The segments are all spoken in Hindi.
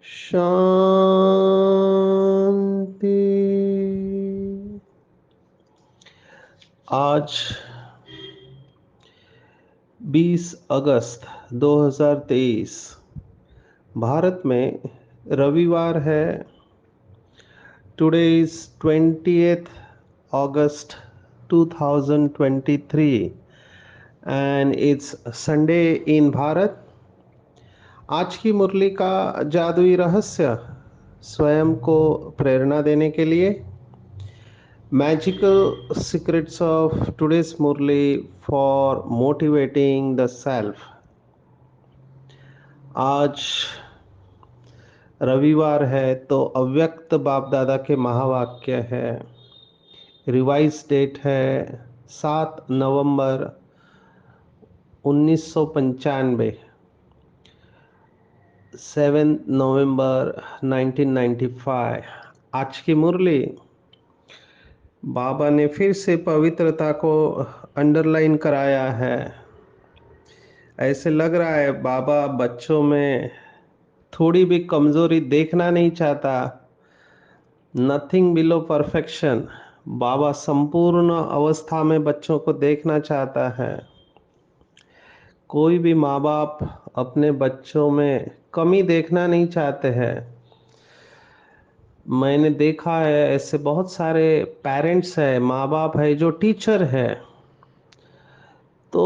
शांति। आज 20 अगस्त 2023 भारत में रविवार है। Today is 20th August 2023 and it's Sunday in Bharat. आज की मुरली का जादुई रहस्य स्वयं को प्रेरणा देने के लिए Magical secrets of today's Murli for motivating the self। आज रविवार है तो अव्यक्त बाप दादा के महावाक्य है। रिवाइज डेट है 7 नवंबर 1995, 7 नवंबर 1995। आज की मुरली बाबा ने फिर से पवित्रता को अंडरलाइन कराया है। ऐसे लग रहा है बाबा बच्चों में थोड़ी भी कमजोरी देखना नहीं चाहता। Nothing below perfection. बाबा संपूर्ण अवस्था में बच्चों को देखना चाहता है। कोई भी माँ बाप अपने बच्चों में कमी देखना नहीं चाहते हैं। मैंने देखा है ऐसे बहुत सारे पेरेंट्स हैं, माँ बाप है जो टीचर है, तो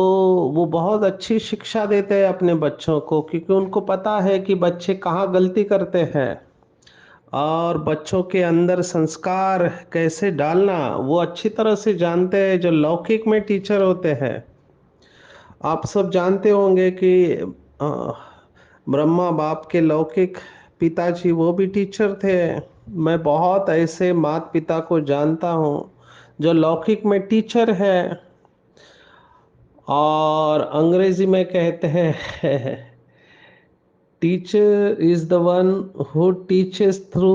वो बहुत अच्छी शिक्षा देते हैं अपने बच्चों को, क्योंकि उनको पता है कि बच्चे कहाँ गलती करते हैं और बच्चों के अंदर संस्कार कैसे डालना वो अच्छी तरह से जानते हैं। जो लौकिक में टीचर होते हैं, आप सब जानते होंगे कि ब्रह्मा बाप के लौकिक पिताजी वो भी टीचर थे। मैं बहुत ऐसे माता पिता को जानता हूँ जो लौकिक में टीचर है और अंग्रेजी में कहते हैं teacher is the one who teaches through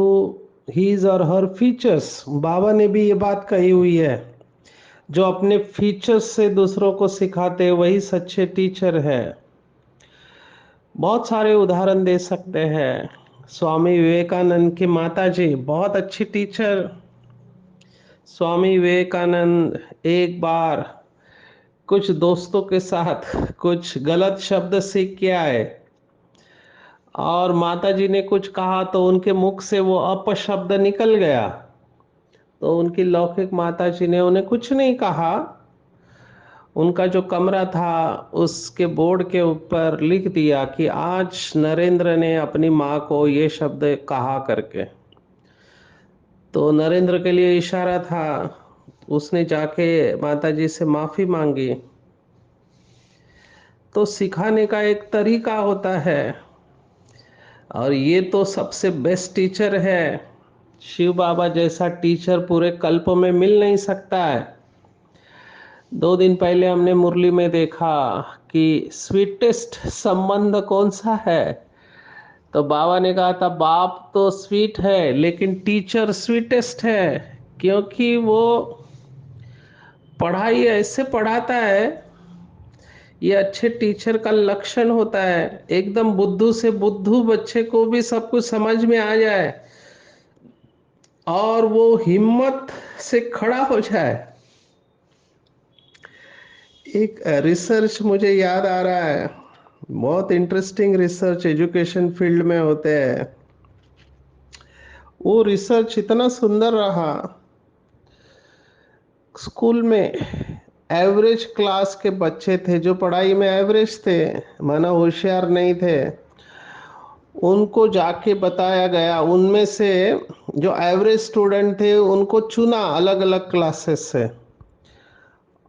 his और हर फीचर्स। बाबा ने भी ये बात कही हुई है, जो अपने फीचर्स से दूसरों को सिखाते हैं वही सच्चे टीचर है। बहुत सारे उदाहरण दे सकते हैं। स्वामी विवेकानंद की माता जी बहुत अच्छी टीचर। स्वामी विवेकानंद एक बार कुछ दोस्तों के साथ कुछ गलत शब्द सीख के आए और माताजी ने कुछ कहा तो उनके मुख से वो अपशब्द निकल गया। तो उनकी लौकिक माताजी ने उन्हें कुछ नहीं कहा। उनका जो कमरा था उसके बोर्ड के ऊपर लिख दिया कि आज नरेंद्र ने अपनी माँ को ये शब्द कहा करके। तो नरेंद्र के लिए इशारा था, उसने जाके माताजी से माफी मांगी। तो सिखाने का एक तरीका होता है और ये तो सबसे बेस्ट टीचर है। शिव बाबा जैसा टीचर पूरे कल्प में मिल नहीं सकता है। 2 दिन पहले हमने मुरली में देखा कि स्वीटेस्ट संबंध कौन सा है। तो बाबा ने कहा था बाप तो स्वीट है लेकिन टीचर स्वीटेस्ट है, क्योंकि वो पढ़ाई ऐसे पढ़ाता है। ये अच्छे टीचर का लक्षण होता है, एकदम बुद्धू से बुद्धू बच्चे को भी सब कुछ समझ में आ जाए और वो हिम्मत से खड़ा हो जाए। एक रिसर्च मुझे याद आ रहा है, बहुत इंटरेस्टिंग रिसर्च एजुकेशन फील्ड में होते हैं। वो रिसर्च इतना सुंदर रहा। स्कूल में एवरेज क्लास के बच्चे थे जो पढ़ाई में एवरेज थे, माना होशियार नहीं थे, उनको जाके बताया गया, उनमें से जो एवरेज स्टूडेंट थे उनको चुना अलग अलग क्लासेस से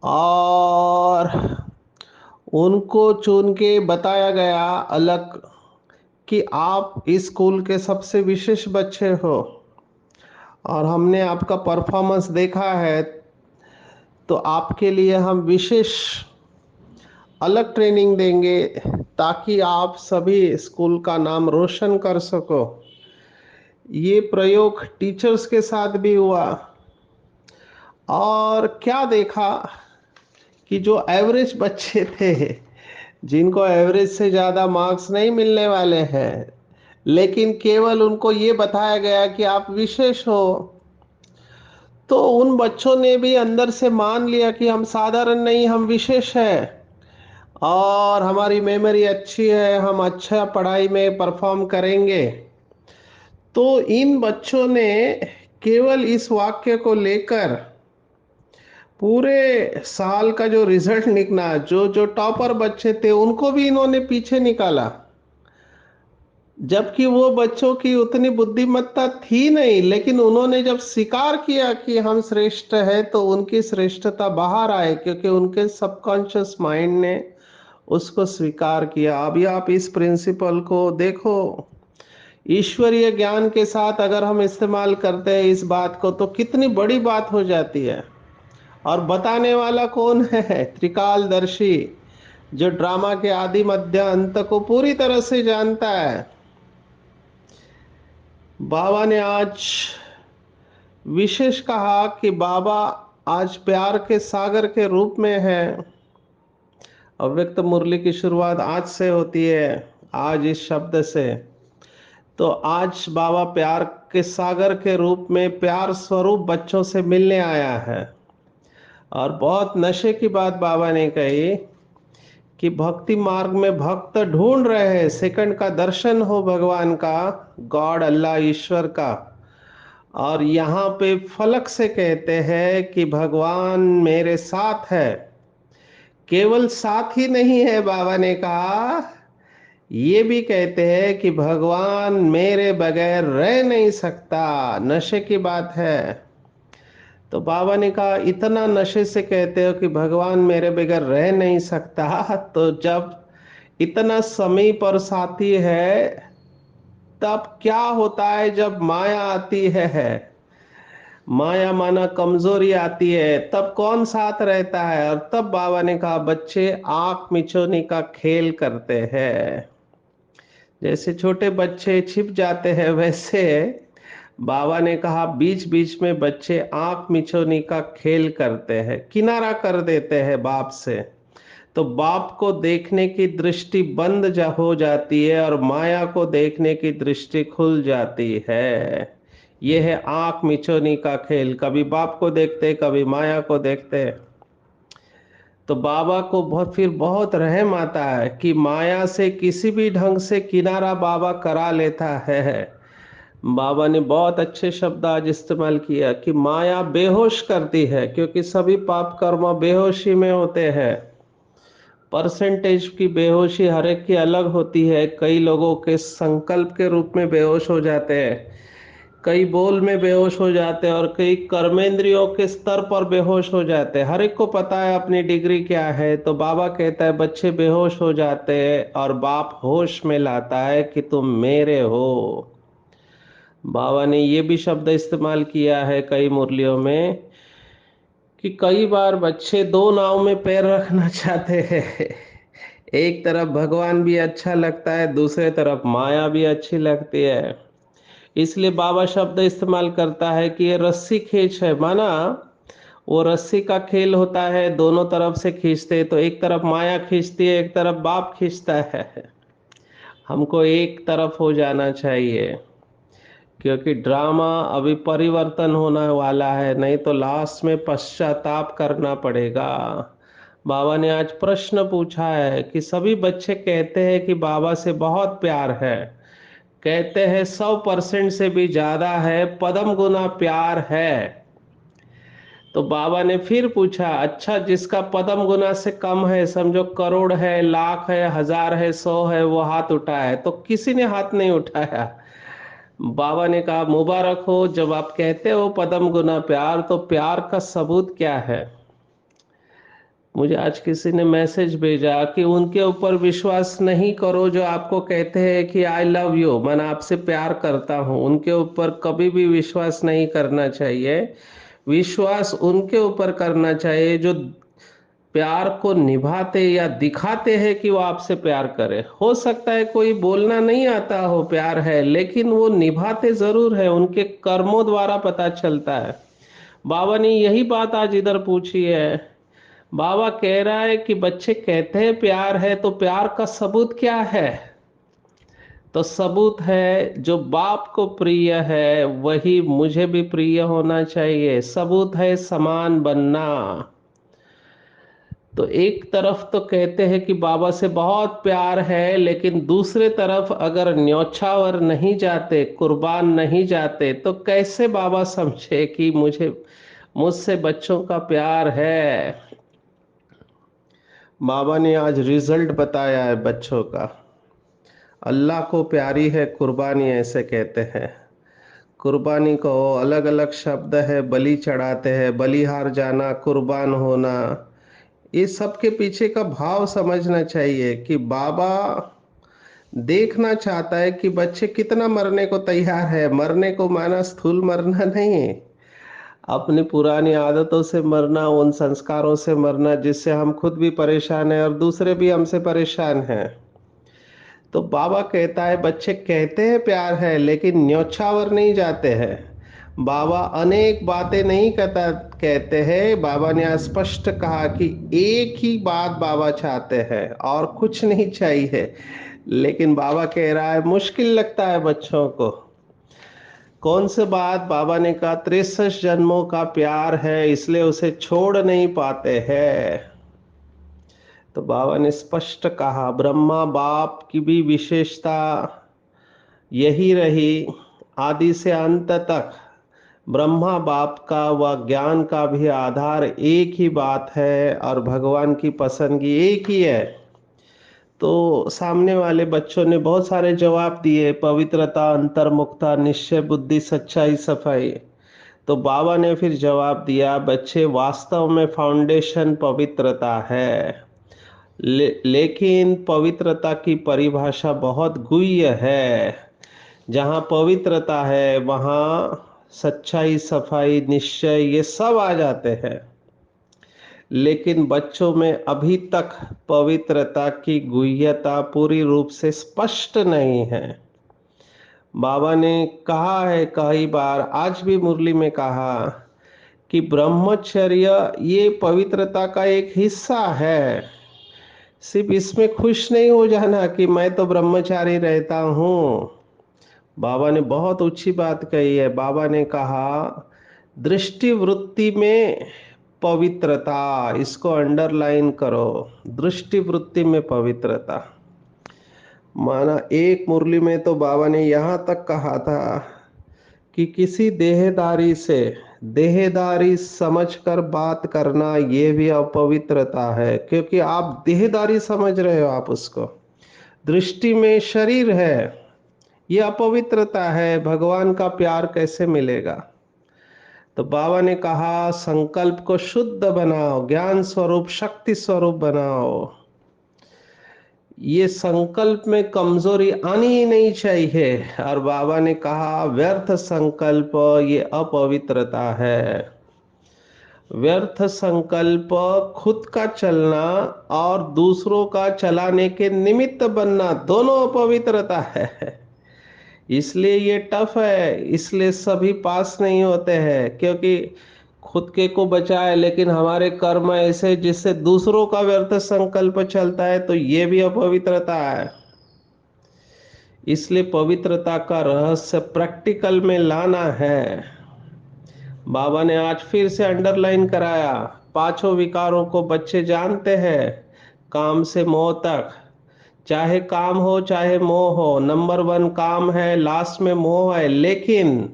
और उनको चुन के बताया गया अलग कि आप इस स्कूल के सबसे विशेष बच्चे हो और हमने आपका परफॉर्मेंस देखा है, तो आपके लिए हम विशेष अलग ट्रेनिंग देंगे ताकि आप सभी स्कूल का नाम रोशन कर सको। ये प्रयोग टीचर्स के साथ भी हुआ और क्या देखा कि जो एवरेज बच्चे थे, जिनको एवरेज से ज़्यादा मार्क्स नहीं मिलने वाले हैं, लेकिन केवल उनको ये बताया गया कि आप विशेष हो, तो उन बच्चों ने भी अंदर से मान लिया कि हम साधारण नहीं, हम विशेष हैं और हमारी मेमोरी अच्छी है, हम अच्छा पढ़ाई में परफॉर्म करेंगे। तो इन बच्चों ने केवल इस वाक्य को लेकर पूरे साल का जो रिजल्ट निकला, जो जो टॉपर बच्चे थे उनको भी इन्होंने पीछे निकाला, जबकि वो बच्चों की उतनी बुद्धिमत्ता थी नहीं, लेकिन उन्होंने जब स्वीकार किया कि हम श्रेष्ठ है तो उनकी श्रेष्ठता बाहर आए, क्योंकि उनके सबकॉन्शियस माइंड ने उसको स्वीकार किया। अभी आप इस प्रिंसिपल को देखो, ईश्वरीय ज्ञान के साथ अगर हम इस्तेमाल करते हैं इस बात को, तो कितनी बड़ी बात हो जाती है। और बताने वाला कौन है? त्रिकालदर्शी, जो ड्रामा के आदि मध्य अंत को पूरी तरह से जानता है। बाबा ने आज विशेष कहा कि बाबा आज प्यार के सागर के रूप में है। अव्यक्त मुरली की शुरुआत आज से होती है, आज इस शब्द से। तो आज बाबा प्यार के सागर के रूप में प्यार स्वरूप बच्चों से मिलने आया है। और बहुत नशे की बात बाबा ने कही कि भक्ति मार्ग में भक्त ढूंढ रहे हैं सेकंड का दर्शन हो भगवान का, गॉड, अल्लाह, ईश्वर का। और यहाँ पे फलक से कहते हैं कि भगवान मेरे साथ है। केवल साथ ही नहीं है, बाबा ने कहा, ये भी कहते हैं कि भगवान मेरे बगैर रह नहीं सकता। नशे की बात है। तो बाबा ने कहा, इतना नशे से कहते हो कि भगवान मेरे बगैर रह नहीं सकता, तो जब इतना समीप और साथी है, तब क्या होता है जब माया आती है? माया माना कमजोरी आती है, तब कौन साथ रहता है? और तब बाबा ने कहा, बच्चे आंख मिचौनी का खेल करते हैं। जैसे छोटे बच्चे छिप जाते हैं, वैसे बाबा ने कहा बीच बीच में बच्चे आंख मिचौनी का खेल करते हैं, किनारा कर देते हैं बाप से। तो बाप को देखने की दृष्टि बंद हो जाती है और माया को देखने की दृष्टि खुल जाती है। यह है आंख मिचौनी का खेल, कभी बाप को देखते, कभी माया को देखते। तो बाबा को फिर बहुत रहम आता है कि माया से किसी भी ढंग से किनारा बाबा करा लेता है। बाबा ने बहुत अच्छे शब्द आज इस्तेमाल किया कि माया बेहोश करती है, क्योंकि सभी पाप कर्म बेहोशी में होते हैं। परसेंटेज की बेहोशी हर एक की अलग होती है। कई लोगों के संकल्प के रूप में बेहोश हो जाते हैं, कई बोल में बेहोश हो जाते हैं, और कई कर्मेंद्रियों के स्तर पर बेहोश हो जाते हैं। हर एक को पता है अपनी डिग्री क्या है। तो बाबा कहता है बच्चे बेहोश हो जाते हैं और बाप होश में लाता है कि तुम मेरे हो। बाबा ने ये भी शब्द इस्तेमाल किया है कई मुरलियों में कि कई बार बच्चे दो नाव में पैर रखना चाहते हैं। एक तरफ भगवान भी अच्छा लगता है, दूसरे तरफ माया भी अच्छी लगती है। इसलिए बाबा शब्द इस्तेमाल करता है कि ये रस्सी खींच है, माना वो रस्सी का खेल होता है, दोनों तरफ से खींचते, तो एक तरफ माया खींचती है, एक तरफ बाप खींचता है। हमको एक तरफ हो जाना चाहिए, क्योंकि ड्रामा अभी परिवर्तन होने वाला है, नहीं तो लास्ट में पश्चाताप करना पड़ेगा। बाबा ने आज प्रश्न पूछा है कि सभी बच्चे कहते हैं कि बाबा से बहुत प्यार है, कहते हैं 100% से भी ज्यादा है, पदम गुना प्यार है। तो बाबा ने फिर पूछा, अच्छा जिसका पदम गुना से कम है, समझो करोड़ है, लाख है, हजार है, 100 है, वो हाथ उठाया? तो किसी ने हाथ नहीं उठाया। बाबा ने कहा मुबारक हो, जब आप कहते हो पदम गुना प्यार, तो प्यार का सबूत क्या है? मुझे आज किसी ने मैसेज भेजा कि उनके ऊपर विश्वास नहीं करो जो आपको कहते हैं कि आई लव यू, मैं आपसे प्यार करता हूँ। उनके ऊपर कभी भी विश्वास नहीं करना चाहिए। विश्वास उनके ऊपर करना चाहिए जो प्यार को निभाते या दिखाते हैं कि वो आपसे प्यार करे। हो सकता है कोई बोलना नहीं आता हो प्यार है, लेकिन वो निभाते जरूर है, उनके कर्मों द्वारा पता चलता है। बाबा ने यही बात आज इधर पूछी है। बाबा कह रहा है कि बच्चे कहते हैं प्यार है, तो प्यार का सबूत क्या है? तो सबूत है जो बाप को प्रिय है वही मुझे भी प्रिय होना चाहिए। सबूत है समान बनना। तो एक तरफ तो कहते हैं कि बाबा से बहुत प्यार है, लेकिन दूसरे तरफ अगर न्योछावर नहीं जाते, कुर्बान नहीं जाते, तो कैसे बाबा समझे कि मुझसे बच्चों का प्यार है। बाबा ने आज रिजल्ट बताया है बच्चों का। अल्लाह को प्यारी है कुर्बानी, ऐसे कहते हैं। कुर्बानी को अलग अलग शब्द है, बलि चढ़ाते हैं, बलिहार जाना, कुर्बान होना। इस सब के पीछे का भाव समझना चाहिए कि बाबा देखना चाहता है कि बच्चे कितना मरने को तैयार है। मरने को माना स्थूल मरना नहीं, अपनी पुरानी आदतों से मरना, उन संस्कारों से मरना जिससे हम खुद भी परेशान हैं और दूसरे भी हमसे परेशान हैं। तो बाबा कहता है बच्चे कहते हैं प्यार है, लेकिन न्योछावर नहीं जाते हैं। बाबा अनेक बातें नहीं कहते हैं। बाबा ने आज स्पष्ट कहा कि एक ही बात बाबा चाहते हैं और कुछ नहीं चाहिए। लेकिन बाबा कह रहा है मुश्किल लगता है बच्चों को। कौन सी बात? बाबा ने कहा 63 जन्मों का प्यार है, इसलिए उसे छोड़ नहीं पाते हैं। तो बाबा ने स्पष्ट कहा ब्रह्मा बाप की भी विशेषता यही रही आदि से अंत तक। ब्रह्मा बाप का व ज्ञान का भी आधार एक ही बात है और भगवान की पसंदगी एक ही है। तो सामने वाले बच्चों ने बहुत सारे जवाब दिए, पवित्रता, अंतर्मुखता, निश्चय बुद्धि, सच्चाई, सफाई। तो बाबा ने फिर जवाब दिया बच्चे वास्तव में फाउंडेशन पवित्रता है। लेकिन पवित्रता की परिभाषा बहुत गुह्य है। जहाँ पवित्रता है वहाँ सच्चाई, सफाई, निश्चय ये सब आ जाते हैं। लेकिन बच्चों में अभी तक पवित्रता की गुह्यता पूरी रूप से स्पष्ट नहीं है। बाबा ने कहा है कई बार, आज भी मुरली में कहा कि ब्रह्मचर्य ये पवित्रता का एक हिस्सा है। सिर्फ इसमें खुश नहीं हो जाना कि मैं तो ब्रह्मचारी रहता हूँ। बाबा ने बहुत ऊंची बात कही है। बाबा ने कहा दृष्टि वृत्ति में पवित्रता, इसको अंडरलाइन करो। दृष्टि वृत्ति में पवित्रता माना एक मुरली में तो बाबा ने यहाँ तक कहा था कि किसी देहदारी से देहदारी समझकर बात करना ये भी अपवित्रता है, क्योंकि आप देहदारी समझ रहे हो, आप उसको दृष्टि में शरीर है, ये अपवित्रता है। भगवान का प्यार कैसे मिलेगा? तो बाबा ने कहा संकल्प को शुद्ध बनाओ, ज्ञान स्वरूप, शक्ति स्वरूप बनाओ। ये संकल्प में कमजोरी आनी ही नहीं चाहिए। और बाबा ने कहा व्यर्थ संकल्प ये अपवित्रता है। व्यर्थ संकल्प खुद का चलना और दूसरों का चलाने के निमित्त बनना, दोनों अपवित्रता है। इसलिए ये टफ है, इसलिए सभी पास नहीं होते हैं, क्योंकि खुद के को बचाए लेकिन हमारे कर्म ऐसे जिससे दूसरों का व्यर्थ संकल्प चलता है, तो ये भी अपवित्रता है। इसलिए पवित्रता का रहस्य प्रैक्टिकल में लाना है। बाबा ने आज फिर से अंडरलाइन कराया, पांचों विकारों को बच्चे जानते हैं, काम से मोह तक। चाहे काम हो चाहे मोह हो, नंबर वन काम है, लास्ट में मोह है। लेकिन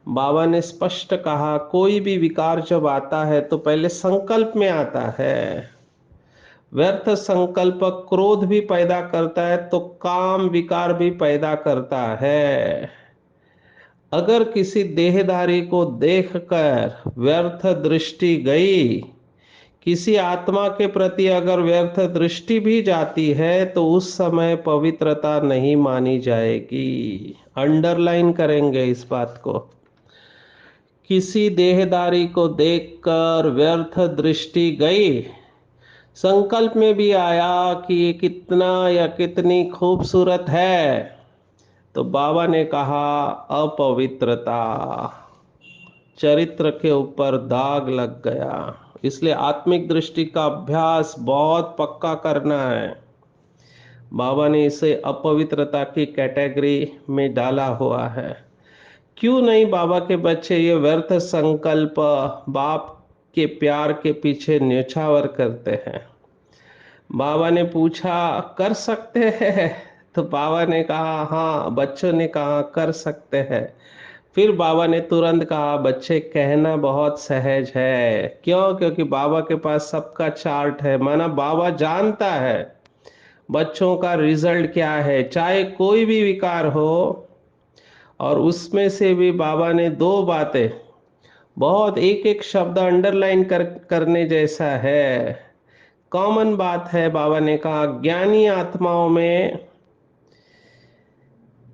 बाबा ने स्पष्ट कहा कोई भी विकार जब आता है तो पहले संकल्प में आता है। व्यर्थ संकल्प क्रोध भी पैदा करता है, तो काम विकार भी पैदा करता है। अगर किसी देहधारी को देखकर व्यर्थ दृष्टि गई किसी आत्मा के प्रति अगर व्यर्थ दृष्टि भी जाती है तो उस समय पवित्रता नहीं मानी जाएगी। अंडरलाइन करेंगे इस बात को। किसी देहदारी को देखकर व्यर्थ दृष्टि गई, संकल्प में भी आया कि ये कितना या कितनी खूबसूरत है, तो बाबा ने कहा अपवित्रता, चरित्र के ऊपर दाग लग गया। इसलिए आत्मिक दृष्टि का अभ्यास बहुत पक्का करना है। बाबा ने इसे अपवित्रता की कैटेगरी में डाला हुआ है। क्यों नहीं बाबा के बच्चे ये व्यर्थ संकल्प बाप के प्यार के पीछे न्यौछावर करते हैं? बाबा ने पूछा कर सकते हैं? तो बाबा ने कहा हाँ, बच्चों ने कहा कर सकते हैं। फिर बाबा ने तुरंत कहा बच्चे कहना बहुत सहज है। क्यों? क्योंकि बाबा के पास सबका चार्ट है। माना बाबा जानता है बच्चों का रिजल्ट क्या है, चाहे कोई भी विकार हो। और उसमें से भी बाबा ने दो बातें, बहुत एक एक शब्द अंडरलाइन करने जैसा है। कॉमन बात है, बाबा ने कहा ज्ञानी आत्माओं में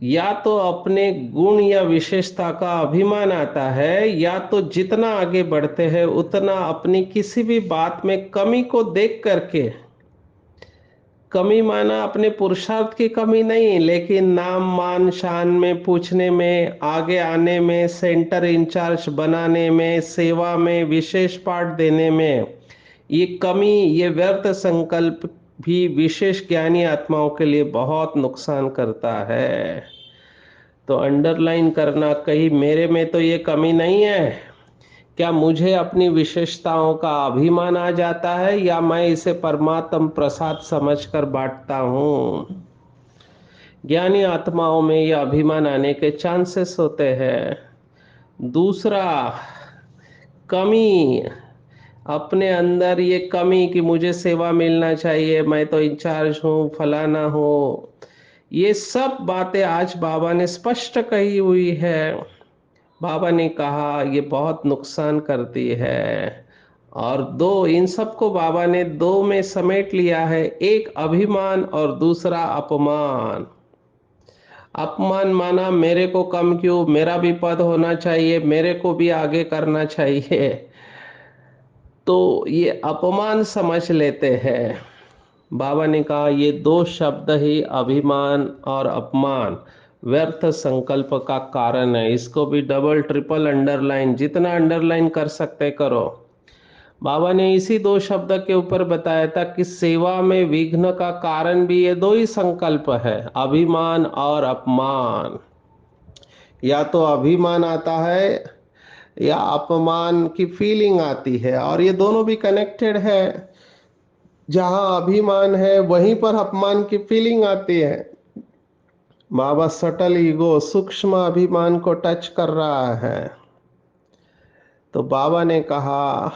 या तो अपने गुण या विशेषता का अभिमान आता है, या तो जितना आगे बढ़ते हैं उतना अपनी किसी भी बात में कमी को देख करके, कमी माना अपने पुरुषार्थ की कमी नहीं, लेकिन नाम मान शान में, पूछने में, आगे आने में, सेंटर इंचार्ज बनाने में, सेवा में, विशेष पाठ देने में, ये कमी, ये व्यर्थ संकल्प भी विशेष ज्ञानी आत्माओं के लिए बहुत नुकसान करता है। तो अंडरलाइन करना, कहीं मेरे में तो ये कमी नहीं है, क्या मुझे अपनी विशेषताओं का अभिमान आ जाता है, या मैं इसे परमात्म प्रसाद समझकर बांटता हूँ? ज्ञानी आत्माओं में यह अभिमान आने के चांसेस होते हैं। दूसरा, कमी, अपने अंदर ये कमी कि मुझे सेवा मिलना चाहिए, मैं तो इंचार्ज हूँ, फलाना हूँ, ये सब बातें आज बाबा ने स्पष्ट कही हुई है। बाबा ने कहा ये बहुत नुकसान करती है। और दो, इन सबको बाबा ने दो में समेट लिया है, एक अभिमान और दूसरा अपमान। अपमान माना मेरे को कम क्यों, मेरा भी पद होना चाहिए, मेरे को भी आगे करना चाहिए, तो ये अपमान समझ लेते हैं। बाबा ने कहा ये दो शब्द ही अभिमान और अपमान व्यर्थ संकल्प का कारण है। इसको भी डबल ट्रिपल अंडरलाइन, जितना अंडरलाइन कर सकते करो। बाबा ने इसी दो शब्द के ऊपर बताया था कि सेवा में विघ्न का कारण भी ये दो ही संकल्प है, अभिमान और अपमान। या तो अभिमान आता है या अपमान की फीलिंग आती है, और ये दोनों भी कनेक्टेड है। जहां अभिमान है वहीं पर अपमान की फीलिंग आती है। बाबा सटल ईगो, सूक्ष्म अभिमान को टच कर रहा है। तो बाबा ने कहा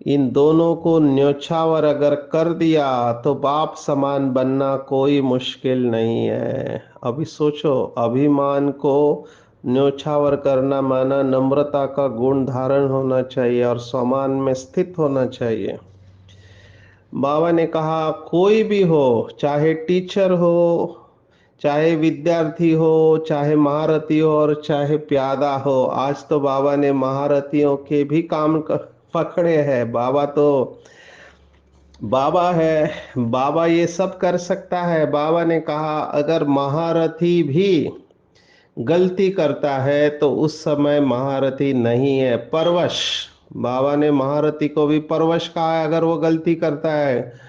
इन दोनों को न्योछावर अगर कर दिया तो बाप समान बनना कोई मुश्किल नहीं है। अभी सोचो, अभिमान को न्योछावर करना माना नम्रता का गुण धारण होना चाहिए और समान में स्थित होना चाहिए। बाबा ने कहा कोई भी हो, चाहे टीचर हो, चाहे विद्यार्थी हो, चाहे महारथी हो और चाहे प्यादा हो। आज तो बाबा ने महारथियों के भी काम पकड़े हैं। बाबा तो बाबा है, बाबा ये सब कर सकता है। बाबा ने कहा अगर महारथी भी गलती करता है तो उस समय महारथी नहीं है, परवश। बाबा ने महारथी को भी परवश कहा है अगर वो गलती करता है।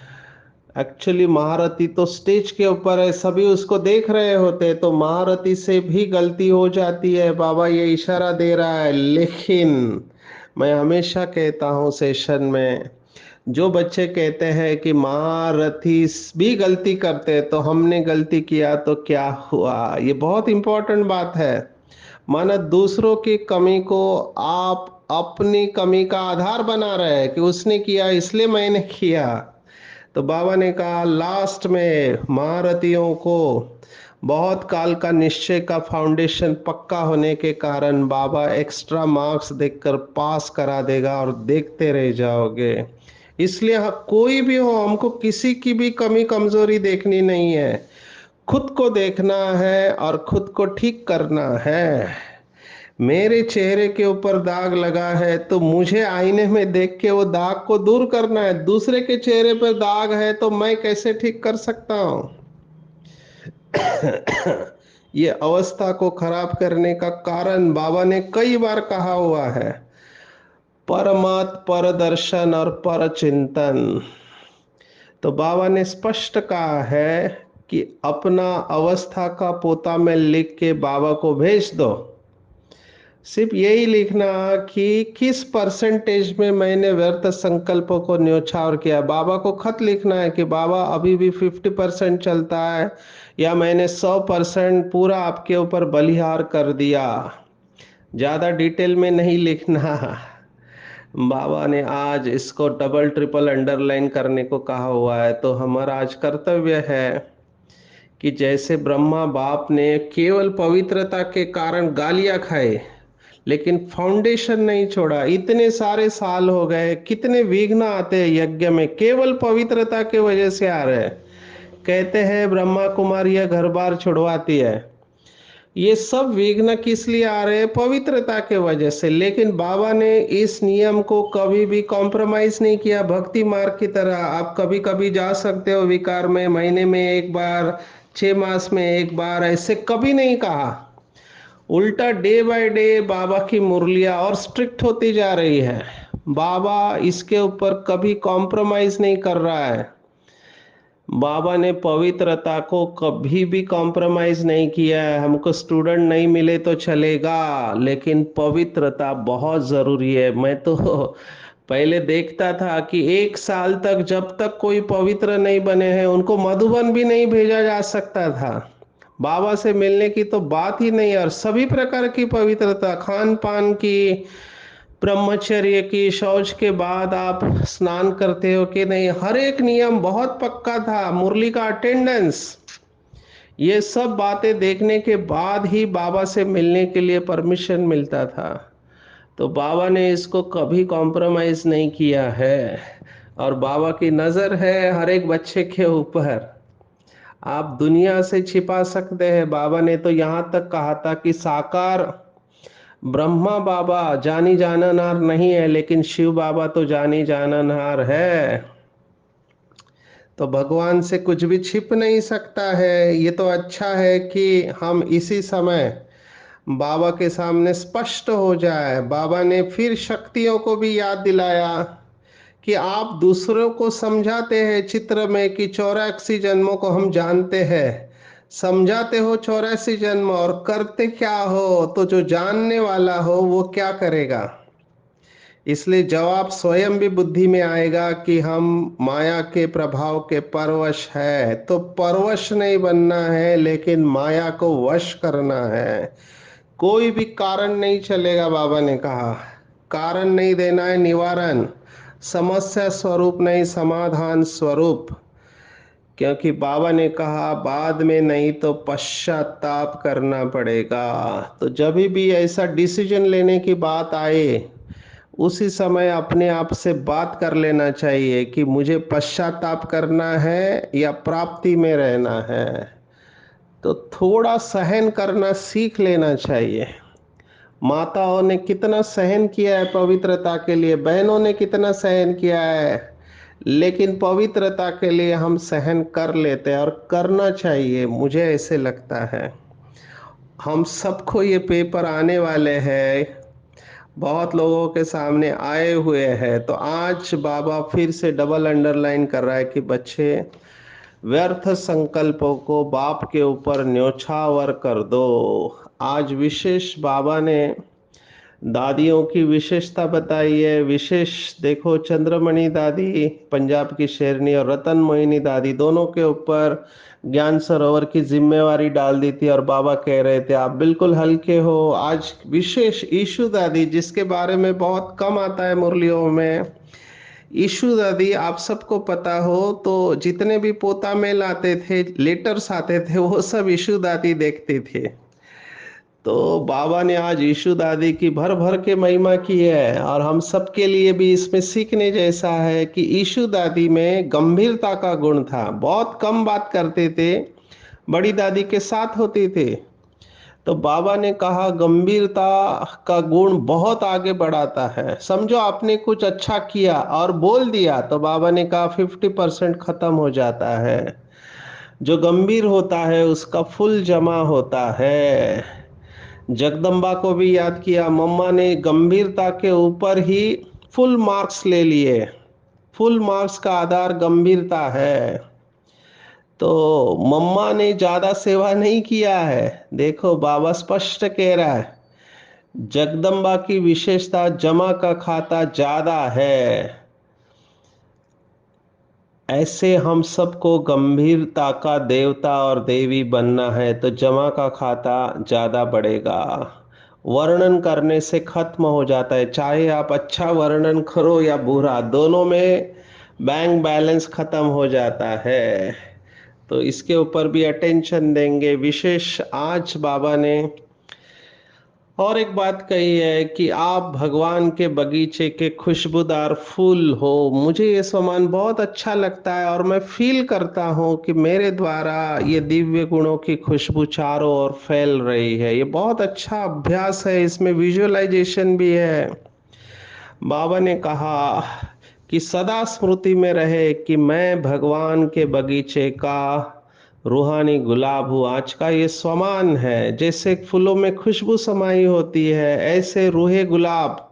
एक्चुअली महारथी तो स्टेज के ऊपर है, सभी उसको देख रहे होते, तो महारथी से भी गलती हो जाती है। बाबा ये इशारा दे रहा है। लेकिन मैं हमेशा कहता हूँ सेशन में, जो बच्चे कहते हैं कि महारथी भी गलती करते हैं तो हमने गलती किया तो क्या हुआ, ये बहुत इंपॉर्टेंट बात है। माना दूसरों की कमी को आप अपनी कमी का आधार बना रहे हैं कि उसने किया इसलिए मैंने किया। तो बाबा ने कहा लास्ट में महारथियों को बहुत काल का निश्चय का फाउंडेशन पक्का होने के कारण बाबा एक्स्ट्रा मार्क्स देकर पास करा देगा और देखते रह जाओगे। इसलिए कोई भी हो, हमको किसी की भी कमी कमजोरी देखनी नहीं है, खुद को देखना है और खुद को ठीक करना है। मेरे चेहरे के ऊपर दाग लगा है तो मुझे आईने में देख के वो दाग को दूर करना है। दूसरे के चेहरे पर दाग है तो मैं कैसे ठीक कर सकता हूं? ये अवस्था को खराब करने का कारण बाबा ने कई बार कहा हुआ है, परमत पर दर्शन और पर चिंतन। तो बाबा ने स्पष्ट कहा है कि अपना अवस्था का पोता में लिख के बाबा को भेज दो। सिर्फ यही लिखना कि किस परसेंटेज में मैंने व्यर्थ संकल्पों को न्योछावर किया। बाबा को खत लिखना है कि बाबा अभी भी 50% चलता है या मैंने 100% पूरा आपके ऊपर बलिहार कर दिया। ज्यादा डिटेल में नहीं लिखना। बाबा ने आज इसको डबल ट्रिपल अंडरलाइन करने को कहा हुआ है। तो हमारा आज कर्तव्य है कि जैसे ब्रह्मा बाप ने केवल पवित्रता के कारण गालियां खाए लेकिन फाउंडेशन नहीं छोड़ा, इतने सारे साल हो गए, कितने विघ्न आते हैं यज्ञ में, केवल पवित्रता के वजह से आ रहे हैं। कहते हैं ब्रह्मा कुमार यह घर बार छुड़वाती है, ये सब विघ्न किस लिए आ रहे हैं? पवित्रता के वजह से। लेकिन बाबा ने इस नियम को कभी भी कॉम्प्रोमाइज नहीं किया। भक्ति मार्ग की तरह आप कभी कभी जा सकते हो विकार में, महीने में एक बार, 6 मास में एक बार, ऐसे कभी नहीं कहा। उल्टा डे बाय डे बाबा की मुरलियां और स्ट्रिक्ट होती जा रही है। बाबा इसके ऊपर कभी कॉम्प्रोमाइज नहीं कर रहा है। बाबा ने पवित्रता को कभी भी कॉम्प्रोमाइज नहीं किया है। हमको स्टूडेंट नहीं मिले तो चलेगा, लेकिन पवित्रता बहुत जरूरी है। मैं तो पहले देखता था कि 1 साल तक जब तक कोई पवित्र नहीं बने हैं उनको मधुबन भी नहीं भेजा जा सकता था। बाबा से मिलने की तो बात ही नहीं। और सभी प्रकार की पवित्रता, खान पान की, ब्रह्मचर्य की, शौच के बाद आप स्नान करते हो कि नहीं, हर एक नियम बहुत पक्का था। मुरली का अटेंडेंस, ये सब बातें देखने के बाद ही बाबा से मिलने के लिए परमिशन मिलता था। तो बाबा ने इसको कभी कॉम्प्रोमाइज नहीं किया है। और बाबा की नजर है हर एक बच्चे के ऊपर। आप दुनिया से छिपा सकते हैं, बाबा ने तो यहां तक कहा था कि साकार ब्रह्मा बाबा जानी जाननहार नहीं है, लेकिन शिव बाबा तो जानी जाननहार है। तो भगवान से कुछ भी छिप नहीं सकता है। ये तो अच्छा है कि हम इसी समय बाबा के सामने स्पष्ट हो जाए। बाबा ने फिर शक्तियों को भी याद दिलाया कि आप दूसरों को समझाते हैं चित्र में कि 84 जन्मों को हम जानते हैं, समझाते हो 84 जन्म, और करते क्या हो? तो जो जानने वाला हो वो क्या करेगा? इसलिए जवाब स्वयं भी बुद्धि में आएगा कि हम माया के प्रभाव के परवश है। तो परवश नहीं बनना है, लेकिन माया को वश करना है। कोई भी कारण नहीं चलेगा। बाबा ने कहा कारण नहीं देना है, निवारण, समस्या स्वरूप नहीं, समाधान स्वरूप। क्योंकि बाबा ने कहा बाद में नहीं तो पश्चाताप करना पड़ेगा। तो जब भी ऐसा डिसीजन लेने की बात आए उसी समय अपने आप से बात कर लेना चाहिए कि मुझे पश्चाताप करना है या प्राप्ति में रहना है। तो थोड़ा सहन करना सीख लेना चाहिए। माताओं ने कितना सहन किया है पवित्रता के लिए, बहनों ने कितना सहन किया है, लेकिन पवित्रता के लिए हम सहन कर लेते हैं और करना चाहिए। मुझे ऐसे लगता है हम सबको ये पेपर आने वाले हैं, बहुत लोगों के सामने आए हुए हैं। तो आज बाबा फिर से डबल अंडरलाइन कर रहा है कि बच्चे व्यर्थ संकल्पों को बाप के ऊपर न्योछावर कर दो। आज विशेष बाबा ने दादियों की विशेषता बताई है। विशेष देखो, चंद्रमणि दादी पंजाब की शेरनी और रतन मोहिनी दादी दोनों के ऊपर ज्ञान सरोवर की जिम्मेवारी डाल दी थी और बाबा कह रहे थे आप बिल्कुल हल्के हो। आज विशेष ईशु दादी, जिसके बारे में बहुत कम आता है मुरलियों में, ईशु दादी आप सबको पता हो तो जितने भी पोता मेल आते थे, लेटर्स आते थे, वो सब ईशु दादी देखती थी। तो बाबा ने आज ईशु दादी की भर भर के महिमा की है और हम सबके लिए भी इसमें सीखने जैसा है कि ईशु दादी में गंभीरता का गुण था। बहुत कम बात करते थे, बड़ी दादी के साथ होती थी। तो बाबा ने कहा गंभीरता का गुण बहुत आगे बढ़ाता है। समझो आपने कुछ अच्छा किया और बोल दिया तो बाबा ने कहा 50% खत्म हो जाता है। जो गंभीर होता है उसका फुल जमा होता है। जगदम्बा को भी याद किया, मम्मा ने गंभीरता के ऊपर ही फुल मार्क्स ले लिए। फुल मार्क्स का आधार गंभीरता है। तो मम्मा ने ज्यादा सेवा नहीं किया है। देखो बाबा स्पष्ट कह रहा है, जगदम्बा की विशेषता जमा का खाता ज्यादा है। ऐसे हम सबको गंभीरता का देवता और देवी बनना है तो जमा का खाता ज्यादा बढ़ेगा। वर्णन करने से खत्म हो जाता है, चाहे आप अच्छा वर्णन करो या बुरा, दोनों में बैंक बैलेंस खत्म हो जाता है। तो इसके ऊपर भी अटेंशन देंगे विशेष। आज बाबा ने और एक बात कही है कि आप भगवान के बगीचे के खुशबूदार फूल हो। मुझे ये सम्मान बहुत अच्छा लगता है और मैं फील करता हूँ कि मेरे द्वारा ये दिव्य गुणों की खुशबू चारों ओर फैल रही है। ये बहुत अच्छा अभ्यास है, इसमें विजुअलाइजेशन भी है। बाबा ने कहा कि सदा स्मृति में रहे कि मैं भगवान के बगीचे का रूहानी गुलाब हूँ। आज का ये स्वमान है, जैसे फूलों में खुशबू समाई होती है, ऐसे रूहे गुलाब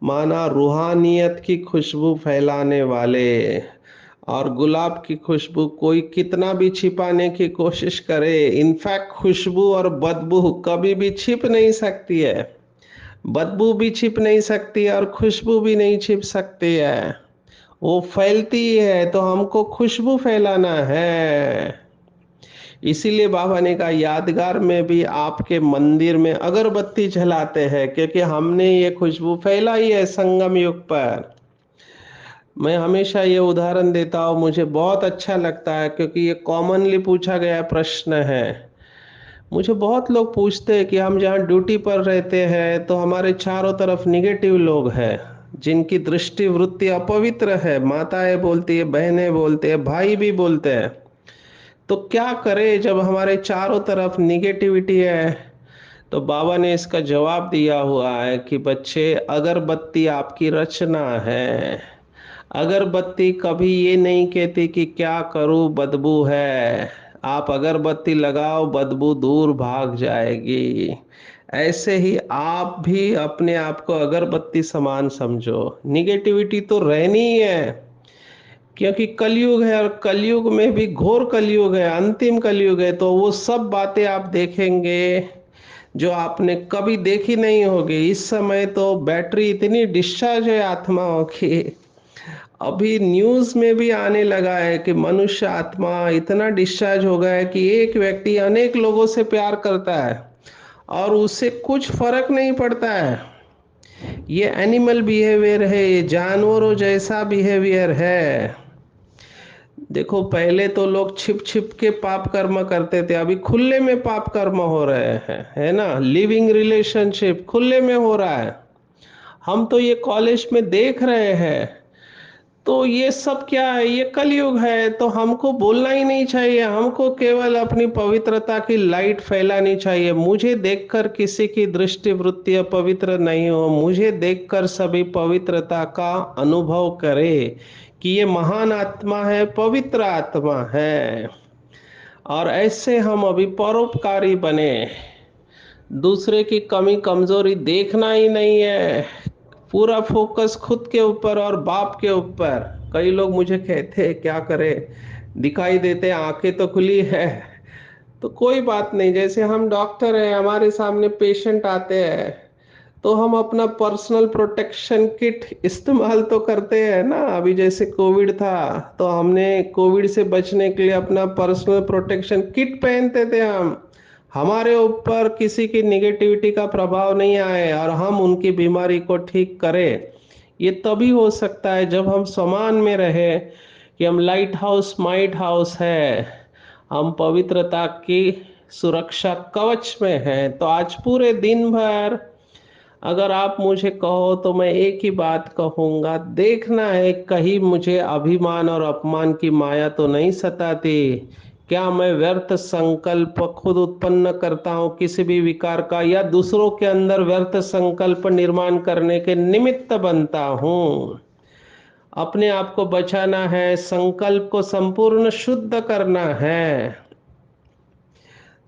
माना रूहानियत की खुशबू फैलाने वाले। और गुलाब की खुशबू कोई कितना भी छिपाने की कोशिश करे, इनफैक्ट खुशबू और बदबू कभी भी छिप नहीं सकती है। बदबू भी छिप नहीं सकती और खुशबू भी नहीं छिप सकती है, वो फैलती है। तो हमको खुशबू फैलाना है। इसीलिए बाबा ने कहा यादगार में भी आपके मंदिर में अगरबत्ती जलाते हैं, क्योंकि हमने ये खुशबू फैलाई है संगम युग पर। मैं हमेशा ये उदाहरण देता हूँ, मुझे बहुत अच्छा लगता है क्योंकि ये कॉमनली पूछा गया प्रश्न है। मुझे बहुत लोग पूछते हैं कि हम जहाँ ड्यूटी पर रहते हैं तो हमारे चारों तरफ निगेटिव लोग हैं, जिनकी दृष्टि वृत्ति अपवित्र है। माताएं बोलती है, बहनें बोलते हैं, भाई भी बोलते हैं। तो क्या करें जब हमारे चारों तरफ निगेटिविटी है? तो बाबा ने इसका जवाब दिया हुआ है कि बच्चे, अगरबत्ती आपकी रचना है। अगरबत्ती कभी ये नहीं कहती कि क्या करूं बदबू है। आप अगरबत्ती लगाओ, बदबू दूर भाग जाएगी। ऐसे ही आप भी अपने आप को अगरबत्ती समान समझो। निगेटिविटी तो रहनी ही है, क्योंकि कलयुग है और कलयुग में भी घोर कलयुग है, अंतिम कलयुग है। तो वो सब बातें आप देखेंगे जो आपने कभी देखी नहीं होगी। इस समय तो बैटरी इतनी डिस्चार्ज है आत्माओं की। अभी न्यूज में भी आने लगा है कि मनुष्य आत्मा इतना डिस्चार्ज हो गया है कि एक व्यक्ति अनेक लोगों से प्यार करता है और उससे कुछ फर्क नहीं पड़ता है। ये एनिमल बिहेवियर है, ये जानवरों जैसा बिहेवियर है। देखो पहले तो लोग छिप छिप के पाप कर्म करते थे, अभी खुले में पाप कर्म हो रहे हैं, है ना। लिविंग रिलेशनशिप खुले में हो रहा है। हम तो ये कॉलेज में देख रहे हैं। तो ये सब क्या है? ये कलयुग है। तो हमको बोलना ही नहीं चाहिए, हमको केवल अपनी पवित्रता की लाइट फैलानी चाहिए। मुझे देखकर किसी की दृष्टि वृत्ति अपवित्र नहीं हो, मुझे देखकर सभी पवित्रता का अनुभव करे कि ये महान आत्मा है, पवित्र आत्मा है। और ऐसे हम अभी परोपकारी बने। दूसरे की कमी कमजोरी देखना ही नहीं है, पूरा फोकस खुद के ऊपर और बाप के ऊपर। कई लोग मुझे कहते हैं क्या करें, दिखाई देते आंखें तो खुली है। तो कोई बात नहीं, जैसे हम डॉक्टर हैं, हमारे सामने पेशेंट आते हैं तो हम अपना पर्सनल प्रोटेक्शन किट इस्तेमाल तो करते हैं ना। अभी जैसे कोविड था तो हमने कोविड से बचने के लिए अपना पर्सनल प्रोटेक्शन किट पहनते थे हम। हमारे ऊपर किसी की निगेटिविटी का प्रभाव नहीं आए और हम उनकी बीमारी को ठीक करें। ये तभी हो सकता है जब हम समान में रहे कि हम लाइट हाउस माइट हाउस है, हम पवित्रता की सुरक्षा कवच में हैं। तो आज पूरे दिन भर अगर आप मुझे कहो तो मैं एक ही बात कहूंगा, देखना है कहीं मुझे अभिमान और अपमान की माया तो नहीं सताती। क्या मैं व्यर्थ संकल्प खुद उत्पन्न करता हूँ किसी भी विकार का, या दूसरों के अंदर व्यर्थ संकल्प निर्माण करने के निमित्त बनता हूँ। अपने आप को बचाना है, संकल्प को संपूर्ण शुद्ध करना है,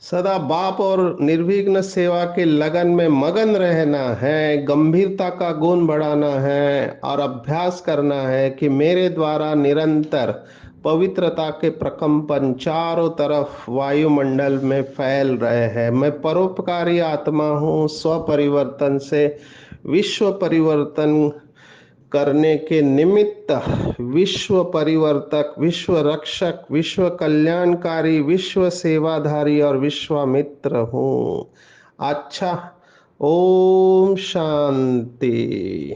सदा बाप और निर्विघ्न सेवा के लगन में मगन रहना है, गंभीरता का गुण बढ़ाना है और अभ्यास करना है कि मेरे द्वारा निरंतर पवित्रता के प्रकंपन चारों तरफ वायुमंडल में फैल रहे हैं। मैं परोपकारी आत्मा हूँ, स्व परिवर्तन से विश्व परिवर्तन करने के निमित्त विश्व परिवर्तक, विश्व रक्षक, विश्व कल्याणकारी, विश्व सेवाधारी और विश्वामित्र हूँ। अच्छा, ओम शांति।